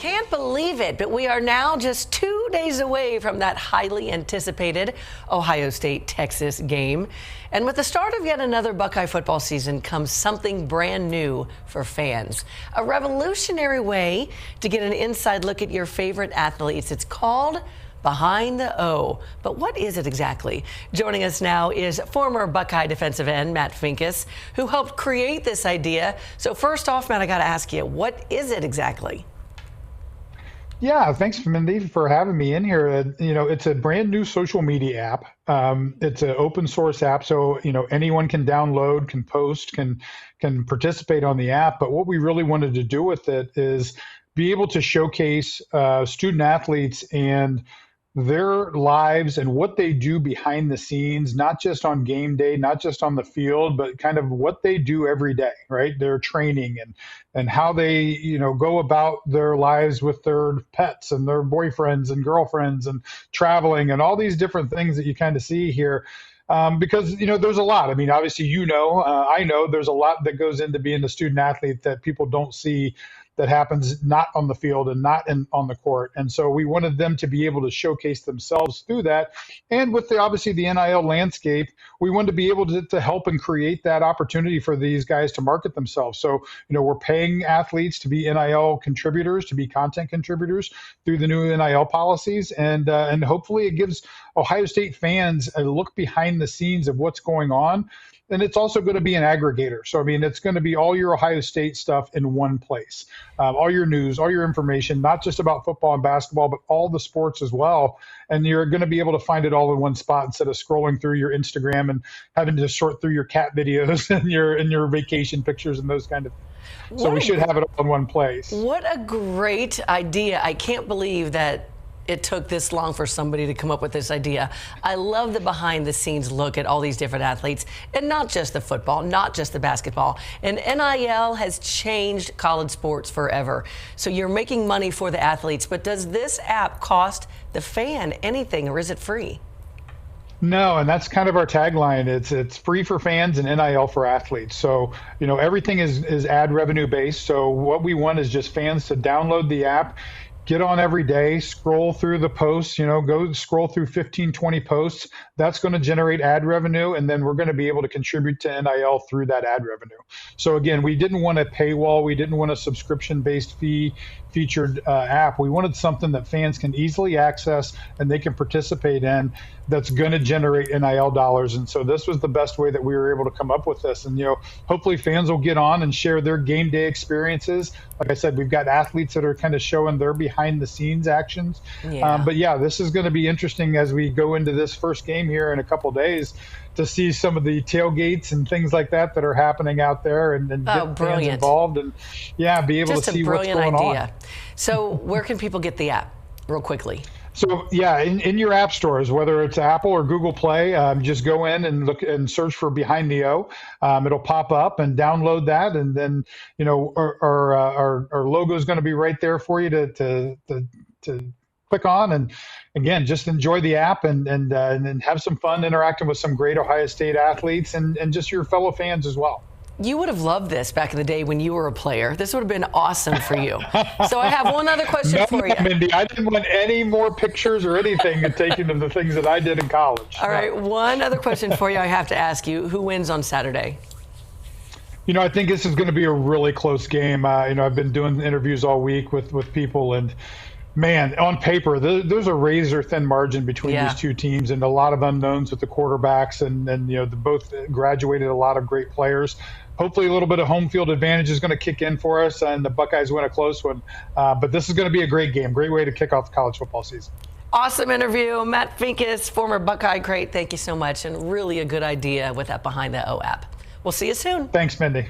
Can't believe it, but we are now just 2 days away from that highly anticipated Ohio State-Texas game. And with the start of yet another Buckeye football season comes something brand new for fans. A revolutionary way to get an inside look at your favorite athletes. It's called Behind the O. But what is it exactly? Joining us now is former Buckeye defensive end Matt Finkes, who helped create this idea. So first off, Matt, I got to ask you, what is it exactly? Yeah, thanks, Mindy, for having me in here. It's a brand new social media app. It's an open source app, so anyone can download, can post, can participate on the app. But what we really wanted to do with it is be able to showcase student athletes and their lives and what they do behind the scenes, not just on game day, not just on the field, but kind of what they do every day, right? Their training and how they, go about their lives with their pets and their boyfriends and girlfriends and traveling and all these different things that you kind of see here. Because, there's a lot. I mean, obviously, I know there's a lot that goes into being a student athlete that people don't see, that happens not on the field and not on the court. And so we wanted them to be able to showcase themselves through that. And with obviously the NIL landscape, we wanted to be able to help and create that opportunity for these guys to market themselves. So, we're paying athletes to be NIL contributors, to be content contributors through the new NIL policies. And hopefully it gives Ohio State fans a look behind the scenes of what's going on. And it's also going to be an aggregator. So, it's going to be all your Ohio State stuff in one place. All your news, all your information, not just about football and basketball, but all the sports as well. And you're going to be able to find it all in one spot instead of scrolling through your Instagram and having to sort through your cat videos and your vacation pictures and those kind of things. So we should have it all in one place. What a great idea. I can't believe that it took this long for somebody to come up with this idea. I love the behind the scenes look at all these different athletes, and not just the football, not just the basketball. And NIL has changed college sports forever. So you're making money for the athletes, but does this app cost the fan anything, or is it free? No, and that's kind of our tagline. It's free for fans and NIL for athletes. So, everything is ad revenue based. So what we want is just fans to download the app, get on every day, scroll through the posts, go scroll through 15, 20 posts. That's going to generate ad revenue, and then we're going to be able to contribute to NIL through that ad revenue. So again, we didn't want a paywall. We didn't want a subscription-based featured app. We wanted something that fans can easily access and they can participate in that's going to generate NIL dollars. And so this was the best way that we were able to come up with this. And, hopefully fans will get on and share their game day experiences. Like I said, we've got athletes that are kind of showing their behind the scenes actions. Yeah. But yeah, this is going to be interesting as we go into this first game here in a couple of days to see some of the tailgates and things like that are happening out there and get fans involved and be able to see what's going on. So where can people get the app real quickly? So yeah, in your app stores, whether it's Apple or Google Play, just go in and look and search for Behind the O. It'll pop up and download that, and then our logo is going to be right there for you to click on. And again, just enjoy the app and have some fun interacting with some great Ohio State athletes and just your fellow fans as well. You would have loved this back in the day when you were a player. This would have been awesome for you. So I have one other question for you. Mindy, I didn't want any more pictures or anything taken of the things that I did in college. All right, one other question for you I have to ask you. Who wins on Saturday? I think this is going to be a really close game. I've been doing interviews all week with people, and man, on paper, there's a razor-thin margin between these two teams and a lot of unknowns with the quarterbacks, and they both graduated a lot of great players. Hopefully a little bit of home field advantage is going to kick in for us, and the Buckeyes win a close one. But this is going to be a great game, great way to kick off the college football season. Awesome interview. Matt Finkes, former Buckeye great. Thank you so much, and really a good idea with that Behind the O app. We'll see you soon. Thanks, Mindy.